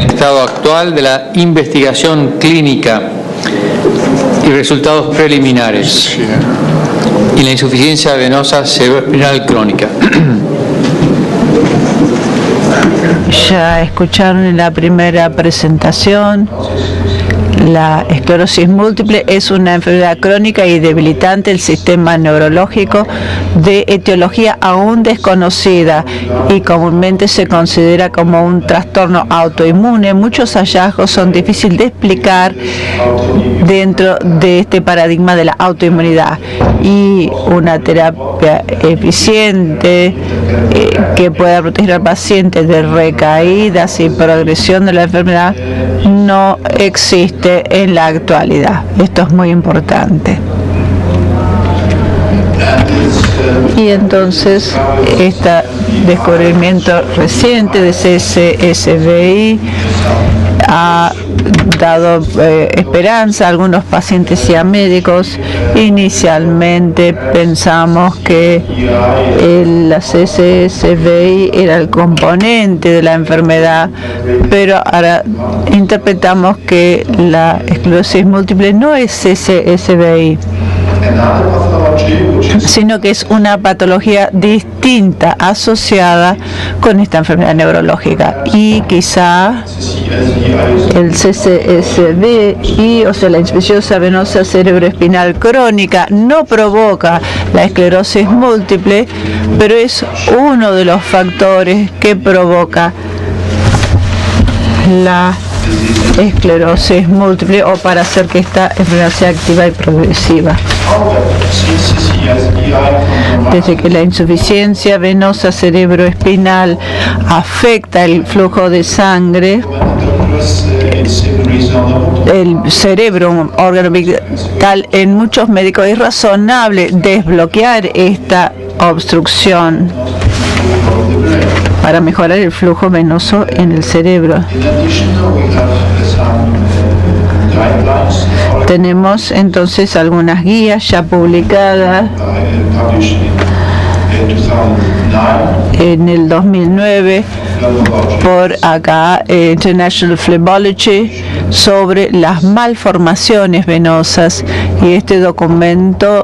Estado actual de la investigación clínica y resultados preliminares y la insuficiencia venosa cerebroespinal crónica. Ya escucharon en la primera presentación, la esclerosis múltiple es una enfermedad crónica y debilitante del sistema neurológico de etiología aún desconocida y comúnmente se considera como un trastorno autoinmune. Muchos hallazgos son difíciles de explicar dentro de este paradigma de la autoinmunidad, y una terapia eficiente que pueda proteger al paciente de recaídas y progresión de la enfermedad no existe en la actualidad. Esto es muy importante. Y entonces este descubrimiento reciente de CSSVI ha dado esperanza a algunos pacientes y a médicos. Inicialmente pensamos que la CSSVI era el componente de la enfermedad, pero ahora interpretamos que la esclerosis múltiple no es CSSVI, sino que es una patología distinta asociada con esta enfermedad neurológica, y quizá el CSSVI, o sea, la insuficiencia venosa cerebroespinal crónica, no provoca la esclerosis múltiple, pero es uno de los factores que provoca la esclerosis múltiple, o para hacer que esta enfermedad sea activa y progresiva. Desde que la insuficiencia venosa cerebroespinal afecta el flujo de sangre, el cerebro, un órgano vital, en muchos médicos es razonable desbloquear esta obstrucción para mejorar el flujo venoso en el cerebro. Tenemos entonces algunas guías ya publicadas en el 2009 por International Phlebology sobre las malformaciones venosas, y este documento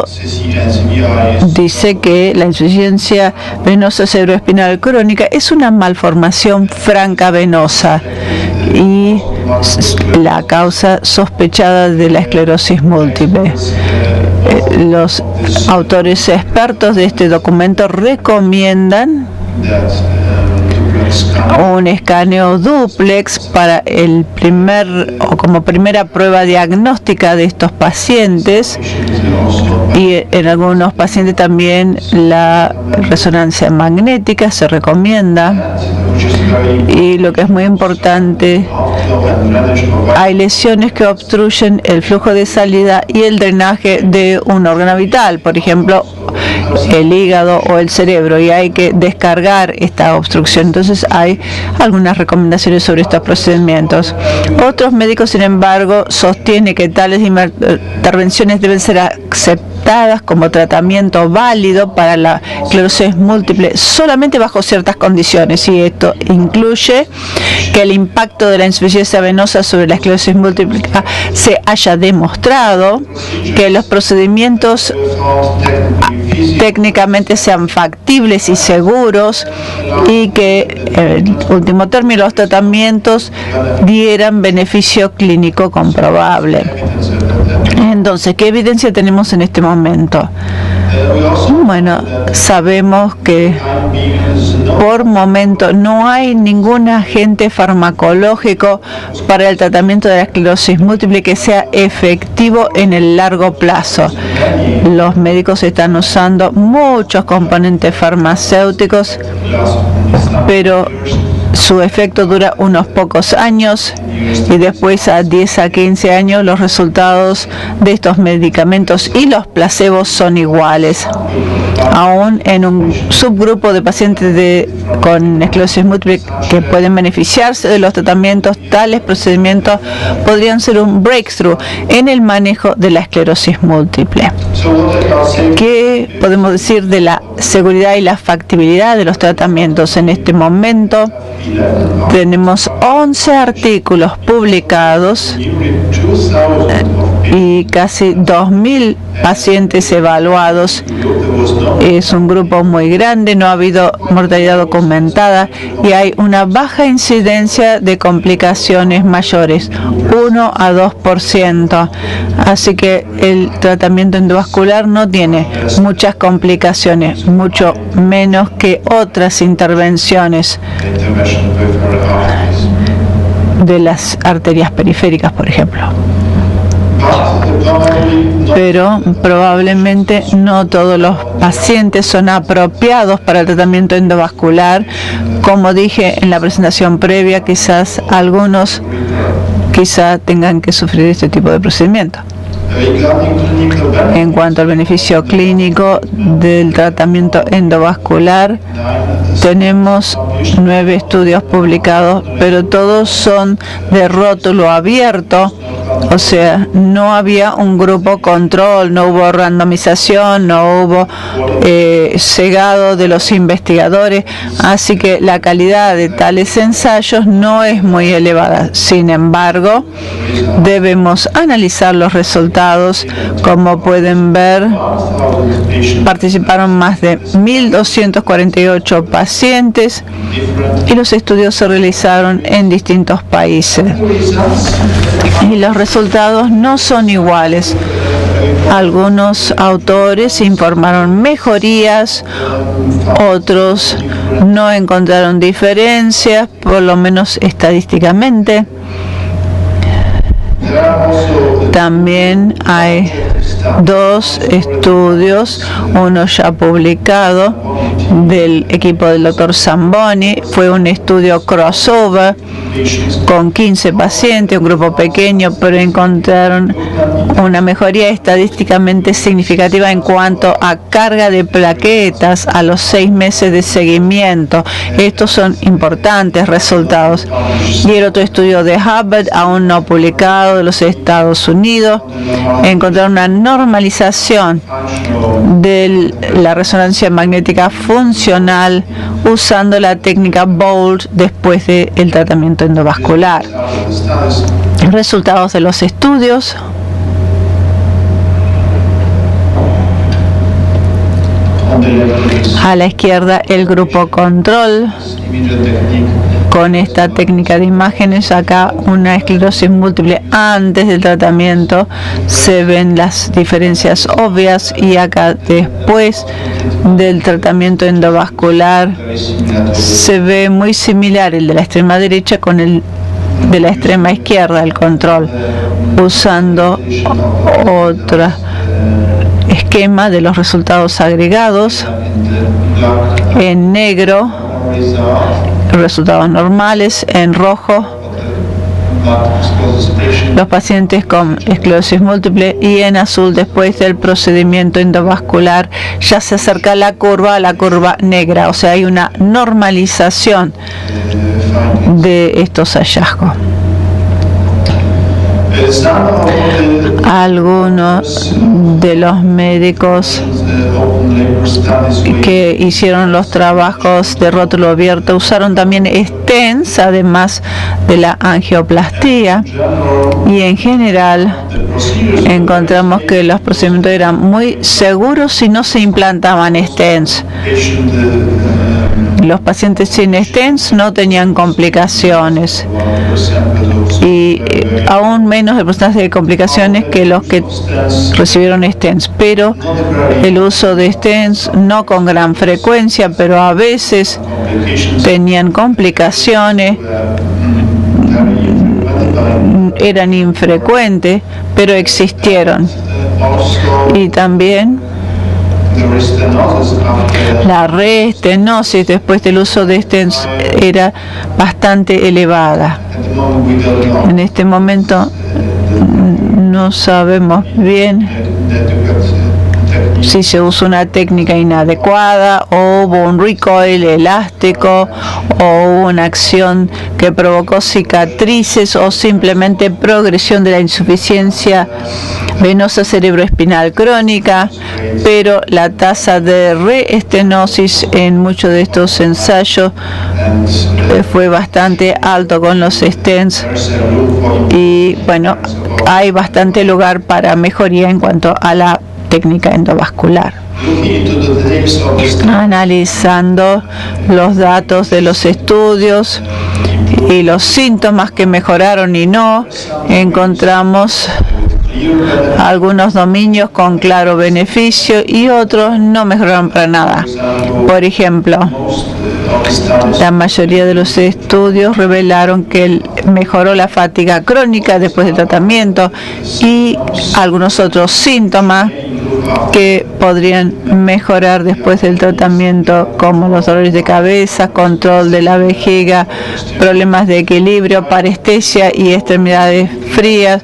dice que la insuficiencia venosa cerebroespinal crónica es una malformación franca venosa y la causa sospechada de la esclerosis múltiple. Los autores expertos de este documento recomiendan un escaneo dúplex para el como primera prueba diagnóstica de estos pacientes, y en algunos pacientes también la resonancia magnética se recomienda. Y lo que es muy importante, hay lesiones que obstruyen el flujo de salida y el drenaje de un órgano vital, por ejemplo el hígado o el cerebro, y hay que descargar esta obstrucción. Entonces hay algunas recomendaciones sobre estos procedimientos. Otros médicos, sin embargo, sostienen que tales intervenciones deben ser aceptadas como tratamiento válido para la esclerosis múltiple solamente bajo ciertas condiciones, y esto incluye que el impacto de la insuficiencia venosa sobre la esclerosis múltiple se haya demostrado, que los procedimientos técnicamente sean factibles y seguros, y que en último término los tratamientos dieran beneficio clínico comprobable. Entonces, ¿qué evidencia tenemos en este momento? Bueno, sabemos que por momento no hay ningún agente farmacológico para el tratamiento de la esclerosis múltiple que sea efectivo en el largo plazo. Los médicos están usando muchos componentes farmacéuticos, pero su efecto dura unos pocos años, y después a 10 a 15 años los resultados de estos medicamentos y los placebos son iguales. Aún en un subgrupo de pacientes con esclerosis múltiple que pueden beneficiarse de los tratamientos, tales procedimientos podrían ser un breakthrough en el manejo de la esclerosis múltiple. ¿Qué podemos decir de la seguridad y la factibilidad de los tratamientos. En este momento tenemos 11 artículos publicados y casi 2.000 pacientes evaluados. Es un grupo muy grande, no ha habido mortalidad documentada y hay una baja incidencia de complicaciones mayores, 1 a 2%. Así que el tratamiento endovascular no tiene muchas complicaciones, mucho menos que otras intervenciones de las arterias periféricas, por ejemplo. Pero probablemente no todos los pacientes son apropiados para el tratamiento endovascular. Como dije en la presentación previa, quizás algunos tengan que sufrir este tipo de procedimiento. En cuanto al beneficio clínico del tratamiento endovascular, tenemos 9 estudios publicados, pero todos son de rótulo abierto, o sea, no había un grupo control, no hubo randomización, no hubo cegado de los investigadores, así que la calidad de tales ensayos no es muy elevada. Sin embargo, debemos analizar los resultados. Como pueden ver, participaron más de 1.248 pacientes y los estudios se realizaron en distintos países. Y los resultados no son iguales. Algunos autores informaron mejorías, otros no encontraron diferencias, por lo menos estadísticamente. También hay 2 estudios, uno ya publicado del equipo del Dr. Zamboni, fue un estudio crossover con 15 pacientes, un grupo pequeño, pero encontraron una mejoría estadísticamente significativa en cuanto a carga de plaquetas a los 6 meses de seguimiento. Estos son importantes resultados. Y el otro estudio de Hubbard, aún no publicado, de los Estados Unidos, encontraron una normalización de la resonancia magnética funcional usando la técnica BOLD después del tratamiento endovascular. Resultados de los estudios. A la izquierda, el grupo control con esta técnica de imágenes. Acá una esclerosis múltiple antes del tratamiento, se ven las diferencias obvias, y acá después del tratamiento endovascular se ve muy similar el de la extrema derecha con el de la extrema izquierda, el control, usando otro esquema de los resultados agregados. En negro, resultados normales; en rojo, los pacientes con esclerosis múltiple; y en azul, después del procedimiento endovascular, ya se acerca a la curva negra, o sea, hay una normalización de estos hallazgos. Algunos de los médicos que hicieron los trabajos de rótulo abierto usaron también stents, además de la angioplastía, y en general encontramos que los procedimientos eran muy seguros si no se implantaban stents. Los pacientes sin stents no tenían complicaciones, y aún menos el porcentaje de complicaciones que los que recibieron stents, pero el uso de stents no con gran frecuencia, pero a veces tenían complicaciones, eran infrecuentes, pero existieron. Y también la reestenosis después del uso de stents era bastante elevada. En este momento no sabemos bien si se usa una técnica inadecuada, o hubo un recoil elástico, o hubo una acción que provocó cicatrices, o simplemente progresión de la insuficiencia venosa cerebroespinal crónica, pero la tasa de reestenosis en muchos de estos ensayos fue bastante alto con los stents, y bueno, hay bastante lugar para mejoría en cuanto a la técnica endovascular. Analizando los datos de los estudios y los síntomas que mejoraron y no, encontramos algunos dominios con claro beneficio y otros no mejoraron para nada. Por ejemplo, la mayoría de los estudios revelaron que mejoró la fatiga crónica después del tratamiento y algunos otros síntomas que podrían mejorar después del tratamiento, como los dolores de cabeza, control de la vejiga, problemas de equilibrio, parestesia y extremidades frías,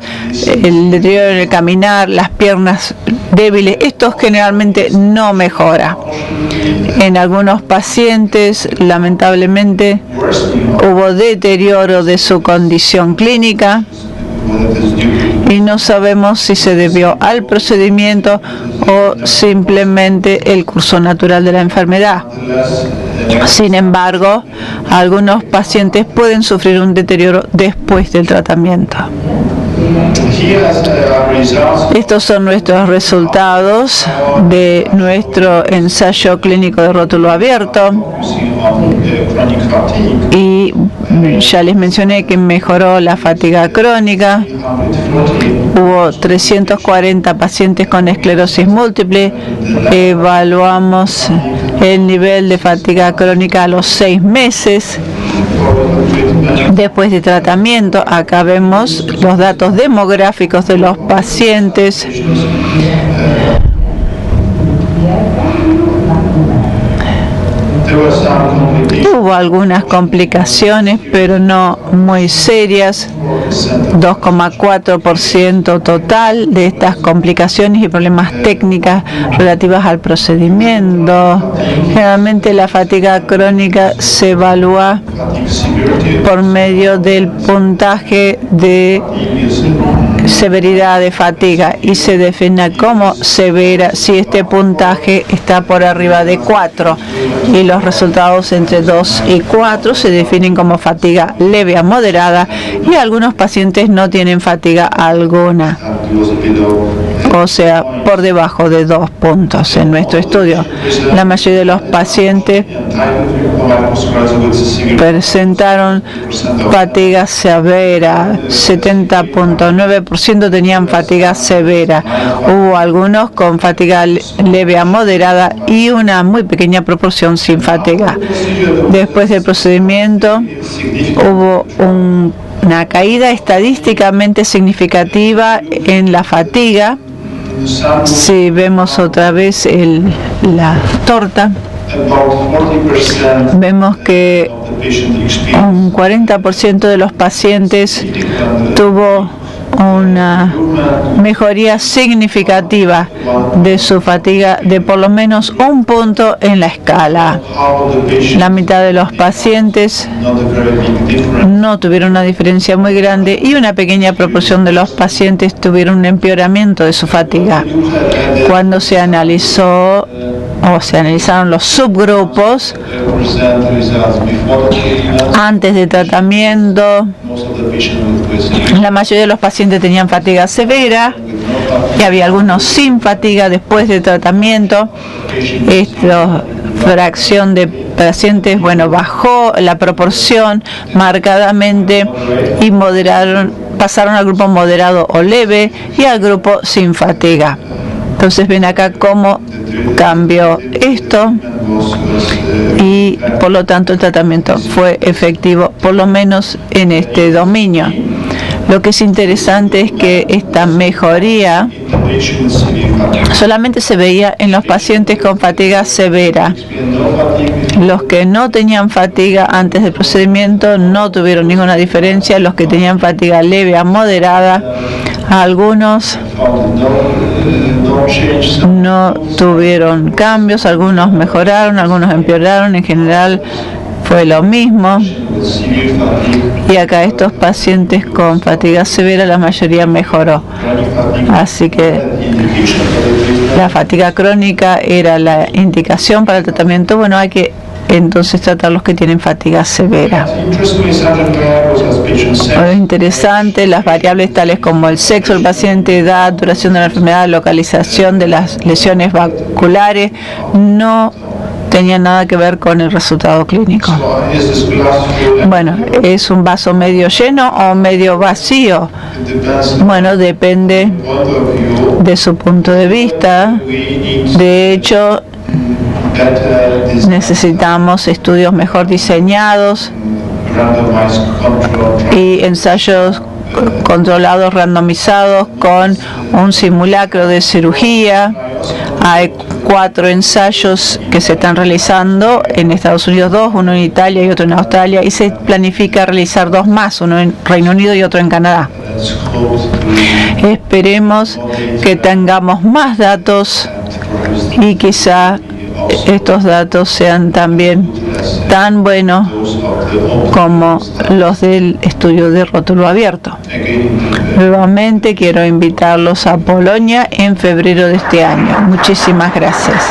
el deterioro en el caminar, las piernas débiles. Esto generalmente no mejora. En algunos pacientes, lamentablemente, hubo deterioro de su condición clínica y no sabemos si se debió al procedimiento o simplemente el curso natural de la enfermedad. Sin embargo, algunos pacientes pueden sufrir un deterioro después del tratamiento. Estos son nuestros resultados de nuestro ensayo clínico de rótulo abierto, y ya les mencioné que mejoró la fatiga crónica. Hubo 340 pacientes con esclerosis múltiple. Evaluamos el nivel de fatiga crónica a los 6 meses después de tratamiento. Acá vemos los datos demográficos de los pacientes. Hubo algunas complicaciones, pero no muy serias. 2,4% total de estas complicaciones y problemas técnicas relativas al procedimiento. Generalmente la fatiga crónica se evalúa por medio del puntaje de severidad de fatiga y se define como severa si este puntaje está por arriba de 4, y los resultados entre 2 y 4 se definen como fatiga leve a moderada, y algunos pacientes no tienen fatiga alguna, o sea, por debajo de 2 puntos. En nuestro estudio, la mayoría de los pacientes presentaron fatiga severa, 70,9% tenían fatiga severa. Hubo algunos con fatiga leve a moderada y una muy pequeña proporción sin fatiga. Después del procedimiento hubo una caída estadísticamente significativa en la fatiga. Si vemos otra vez la torta, vemos que un 40% de los pacientes tuvo una mejoría significativa de su fatiga de por lo menos 1 punto en la escala. La mitad de los pacientes no tuvieron una diferencia muy grande y una pequeña proporción de los pacientes tuvieron un empeoramiento de su fatiga. Cuando se analizó o se analizaron los subgrupos antes de tratamiento, la mayoría de los pacientes tenían fatiga severa y había algunos sin fatiga después del tratamiento. Esta fracción de pacientes, bajó la proporción marcadamente y pasaron al grupo moderado o leve y al grupo sin fatiga. Entonces ven acá cómo cambió esto y por lo tanto el tratamiento fue efectivo, por lo menos en este dominio. Lo que es interesante es que esta mejoría solamente se veía en los pacientes con fatiga severa. Los que no tenían fatiga antes del procedimiento no tuvieron ninguna diferencia. Los que tenían fatiga leve a moderada, Algunos no tuvieron cambios, algunos mejoraron, algunos empeoraron, en general fue lo mismo. Y acá estos pacientes con fatiga severa, la mayoría mejoró. Así que la fatiga crónica era la indicación para el tratamiento. Bueno, hay que entonces tratar los que tienen fatiga severa. Lo interesante, las variables tales como el sexo del paciente, edad, duración de la enfermedad, localización de las lesiones vasculares, no tenía nada que ver con el resultado clínico. Bueno, ¿es un vaso medio lleno o medio vacío? Bueno, depende de su punto de vista. De hecho, necesitamos estudios mejor diseñados y ensayos controlados, randomizados con un simulacro de cirugía. Hay 4 ensayos que se están realizando en Estados Unidos, 2, uno en Italia y otro en Australia, y se planifica realizar 2 más, uno en Reino Unido y otro en Canadá. Esperemos que tengamos más datos y quizá estos datos sean también tan buenos como los del estudio de rótulo abierto. Nuevamente quiero invitarlos a Polonia en febrero de este año. Muchísimas gracias.